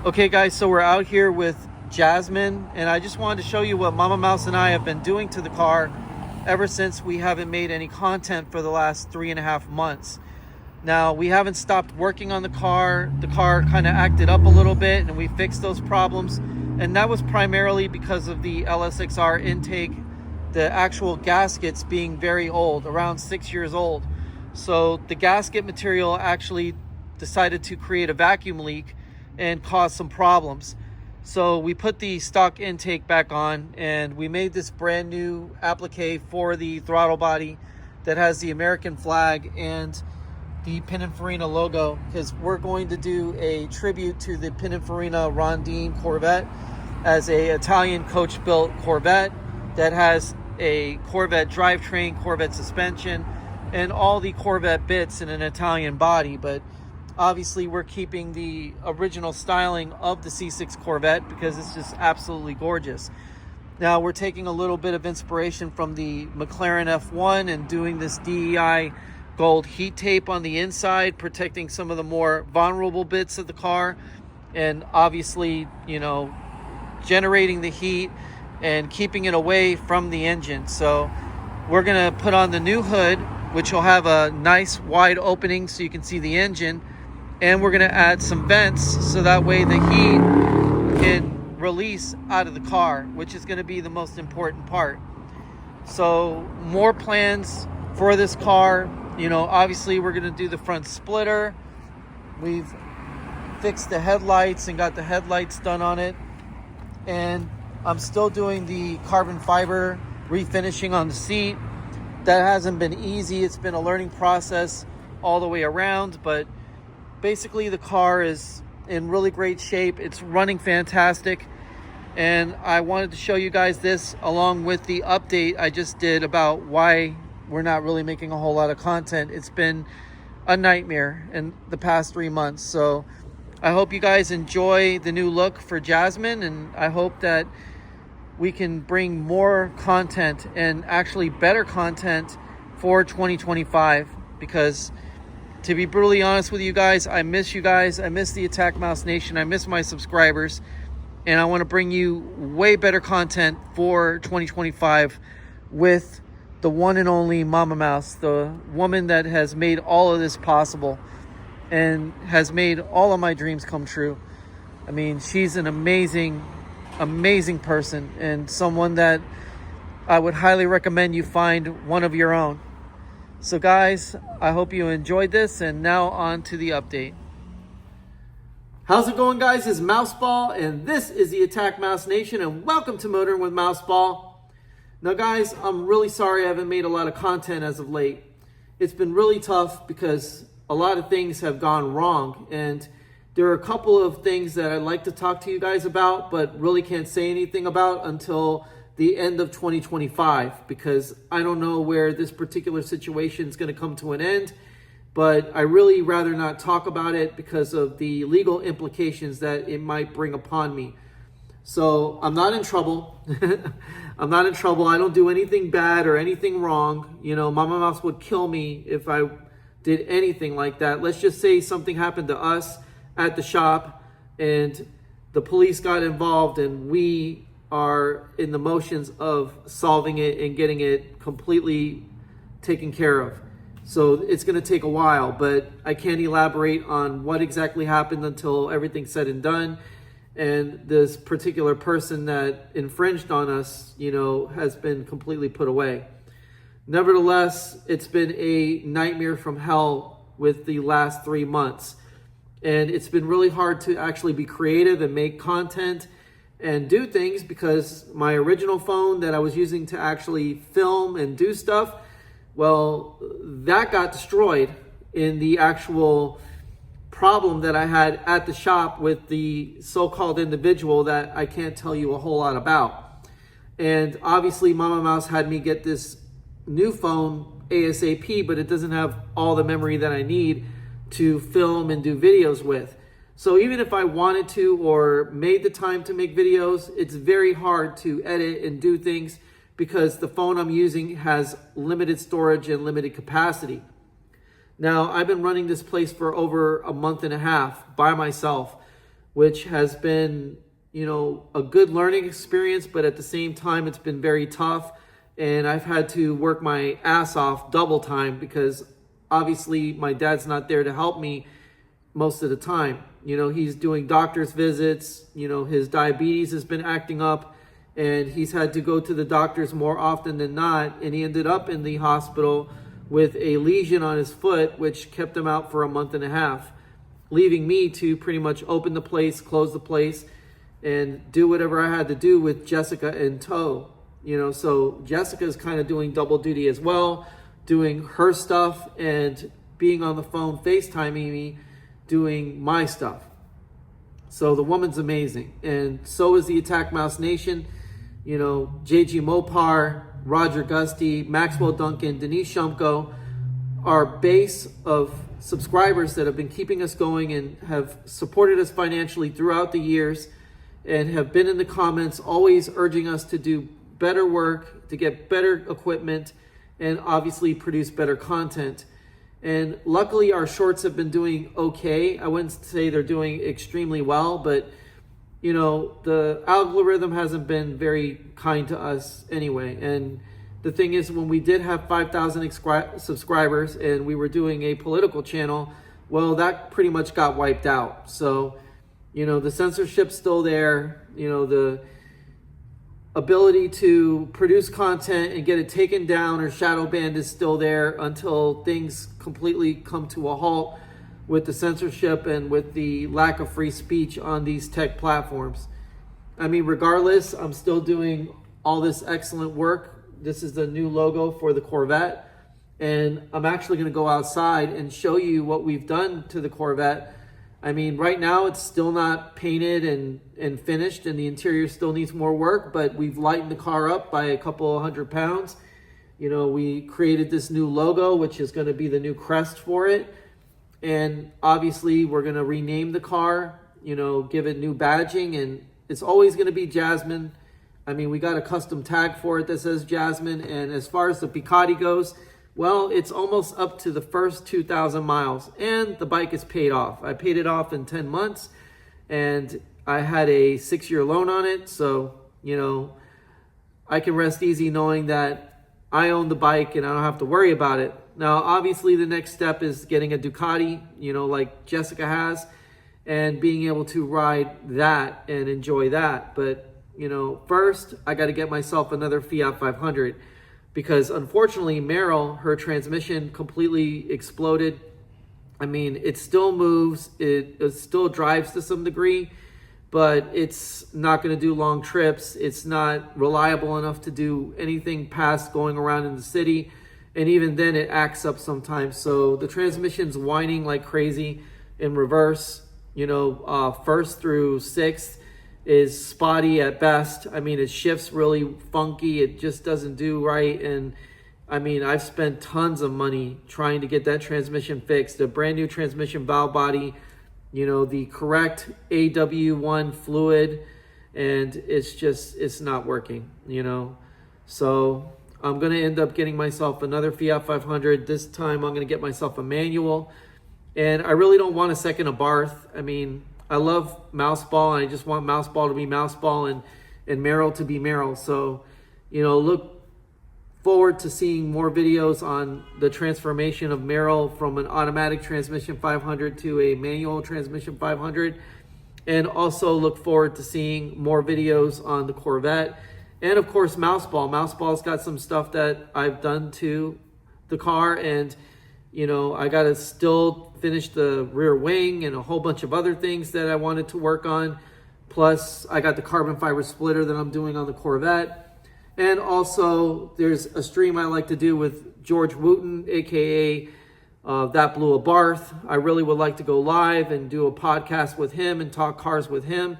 Okay guys, so we're out here with Jasmine, and I just wanted to show you what Mama Mouse and I have been doing to the car ever since we haven't made any content for the last 3.5 months. Now, we haven't stopped working on the car. The car kind of acted up a little bit and we fixed those problems. And that was primarily because of the LSXR intake, the actual gaskets being very old, around 6 years old. So the gasket material actually decided to create a vacuum leak and cause some problems. So we put the stock intake back on and we made this brand new applique for the throttle body that has the American flag and the Pininfarina logo, because we're going to do a tribute to the Pininfarina Rondine Corvette as a Italian coach built Corvette that has a Corvette drivetrain, Corvette suspension, and all the Corvette bits in an Italian body. But obviously we're keeping the original styling of the C6 Corvette because it's just absolutely gorgeous. Now we're taking a little bit of inspiration from the McLaren F1 and doing this DEI gold heat tape on the inside, protecting some of the more vulnerable bits of the car, and obviously, you know, generating the heat and keeping it away from the engine. So we're gonna put on the new hood, which will have a nice wide opening so you can see the engine. And we're gonna add some vents so that way the heat can release out of the car, which is gonna be the most important part. So more plans for this car. You know, obviously we're gonna do the front splitter. We've fixed the headlights and got the headlights done on it. And I'm still doing the carbon fiber refinishing on the seat. That hasn't been easy. It's been a learning process all the way around, but basically the car is in really great shape. It's running fantastic. And I wanted to show you guys this along with the update I just did about why we're not really making a whole lot of content. It's been a nightmare in the past 3 months. So I hope you guys enjoy the new look for Jasmine, and I hope that we can bring more content and actually better content for 2025, because to be brutally honest with you guys, I miss you guys. I miss the Attack Mouse Nation. I miss my subscribers. And I want to bring you way better content for 2025 with the one and only Mama Mouse, the woman that has made all of this possible and has made all of my dreams come true. I mean, she's an amazing, amazing person and someone that I would highly recommend you find one of your own. So guys, I hope you enjoyed this, and now on to the update. How's it going, guys? It's Mouseball, and this is the Attack Mouse Nation, and welcome to Motoring with Mouseball. Now guys, I'm really sorry I haven't made a lot of content as of late. It's been really tough because a lot of things have gone wrong, and there are a couple of things that I'd like to talk to you guys about, but really can't say anything about until the end of 2025, because I don't know where this particular situation is going to come to an end. But I really rather not talk about it because of the legal implications that it might bring upon me. So I'm not in trouble. I'm not in trouble. I don't do anything bad or anything wrong. You know, Mama Mouse would kill me if I did anything like that. Let's just say something happened to us at the shop and the police got involved, and we are in the motions of solving it and getting it completely taken care of. So it's going to take a while, but I can't elaborate on what exactly happened until everything's said and done. And this particular person that infringed on us, you know, has been completely put away. Nevertheless, it's been a nightmare from hell with the last 3 months. And it's been really hard to actually be creative and make content and do things, because my original phone that I was using to actually film and do stuff, well, that got destroyed in the actual problem that I had at the shop with the so-called individual that I can't tell you a whole lot about. And obviously Mama Mouse had me get this new phone ASAP, but it doesn't have all the memory that I need to film and do videos with. So even if I wanted to or made the time to make videos, it's very hard to edit and do things because the phone I'm using has limited storage and limited capacity. Now, I've been running this place for over a month and a half by myself. which has been, a good learning experience, but at the same time, it's been very tough. And I've had to work my ass off double time because obviously my dad's not there to help me most of the time. He's doing doctor's visits, his diabetes has been acting up and he's had to go to the doctors more often than not. And he ended up in the hospital with a lesion on his foot, which kept him out for a month and a half, leaving me to pretty much open the place, close the place, and do whatever I had to do with Jessica in tow. So Jessica is kind of doing double duty as well, doing her stuff and being on the phone, FaceTiming me, doing my stuff. So the woman's amazing. And so is the Attack Mouse Nation. JG Mopar, Roger Gusty, Maxwell Duncan, Denise Shumko, our base of subscribers that have been keeping us going and have supported us financially throughout the years and have been in the comments always urging us to do better work, to get better equipment, and obviously produce better content. And luckily our shorts have been doing okay. I wouldn't say they're doing extremely well, but the algorithm hasn't been very kind to us anyway. And the thing is, when we did have 5,000 subscribers and we were doing a political channel, well, that pretty much got wiped out. So, the censorship's still there, the ability to produce content and get it taken down or shadow banned is still there until things completely come to a halt with the censorship and with the lack of free speech on these tech platforms. Regardless, I'm still doing all this excellent work. This is the new logo for the Corvette, and I'm actually going to go outside and show you what we've done to the Corvette. Right now it's still not painted and finished, and the interior still needs more work, but we've lightened the car up by a couple of 100 pounds. We created this new logo, which is going to be the new crest for it. And obviously we're going to rename the car, give it new badging, and it's always going to be Jasmine. We got a custom tag for it that says Jasmine. And as far as the Picotti goes, well, it's almost up to the first 2,000 miles and the bike is paid off. I paid it off in 10 months and I had a 6-year loan on it. So, I can rest easy knowing that I own the bike and I don't have to worry about it. Now, obviously the next step is getting a Ducati, like Jessica has, and being able to ride that and enjoy that. But, first I got to get myself another Fiat 500. Because unfortunately, Meryl, her transmission completely exploded. It still moves, it still drives to some degree, but it's not going to do long trips. It's not reliable enough to do anything past going around in the city. And even then it acts up sometimes. So the transmission's whining like crazy in reverse. First through sixth is spotty at best. It shifts really funky. It just doesn't do right. And I've spent tons of money trying to get that transmission fixed. A brand new transmission valve body, the correct AW1 fluid, and it's not working, So I'm going to end up getting myself another Fiat 500. This time I'm going to get myself a manual. And I really don't want a second Abarth. I love Mouseball, and I just want Mouseball to be Mouseball and Meryl to be Meryl. So, look forward to seeing more videos on the transformation of Meryl from an automatic transmission 500 to a manual transmission 500. And also look forward to seeing more videos on the Corvette. And of course, Mouseball. Mouseball's got some stuff that I've done to the car, and I got to still finish the rear wing and a whole bunch of other things that I wanted to work on. Plus, I got the carbon fiber splitter that I'm doing on the Corvette. And also, there's a stream I like to do with George Wooten, aka That Blew a Barth. I really would like to go live and do a podcast with him and talk cars with him.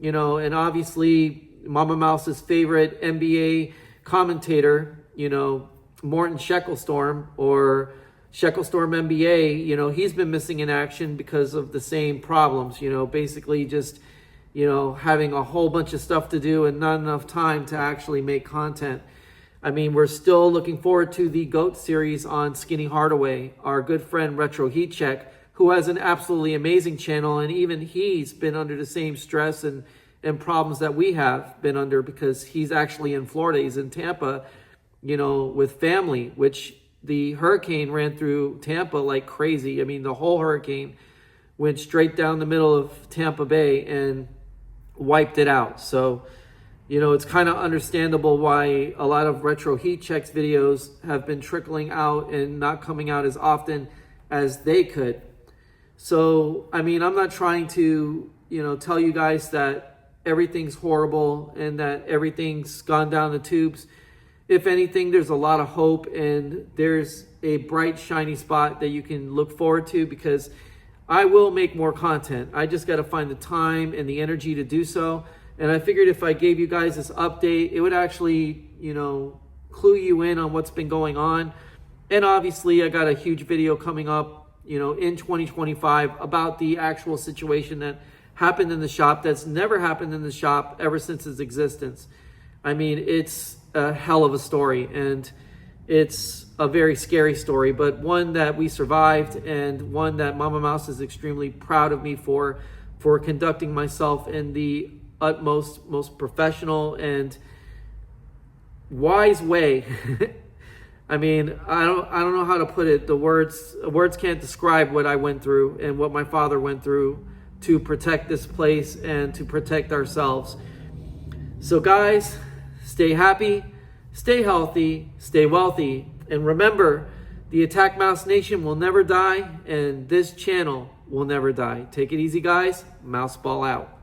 And obviously, Mama Mouse's favorite NBA commentator, Morton Shecklestorm, or Shecklestorm NBA, he's been missing in action because of the same problems, basically just, having a whole bunch of stuff to do and not enough time to actually make content. We're still looking forward to the GOAT series on Skinny Hardaway. Our good friend Retro Heat Check who has an absolutely amazing channel, and even he's been under the same stress and problems that we have been under, because he's actually in Florida. He's in Tampa, you know, with family, which the hurricane ran through Tampa like crazy. I mean, the whole hurricane went straight down the middle of Tampa Bay and wiped it out. So, you know, it's kind of understandable why a lot of retro heat checks videos have been trickling out and not coming out as often as they could. So, I mean, I'm not trying to, you know, tell you guys that everything's horrible and that everything's gone down the tubes. If anything, there's a lot of hope, and there's a bright, shiny spot that you can look forward to, because I will make more content. I just got to find the time and the energy to do so. And I figured if I gave you guys this update, it would actually, you know, clue you in on what's been going on. And obviously, I got a huge video coming up, you know, in 2025 about the actual situation that happened in the shop that's never happened in the shop ever since its existence. I mean, it's a hell of a story, and it's a very scary story, but one that we survived, and one that Mama Mouse is extremely proud of me for conducting myself in the utmost, most professional and wise way. I mean, I don't know how to put it. The words can't describe what I went through and what my father went through to protect this place and to protect ourselves. So guys, stay happy, stay healthy, stay wealthy, and remember, the Attack Mouse Nation will never die, and this channel will never die. Take it easy, guys. Mouseball out.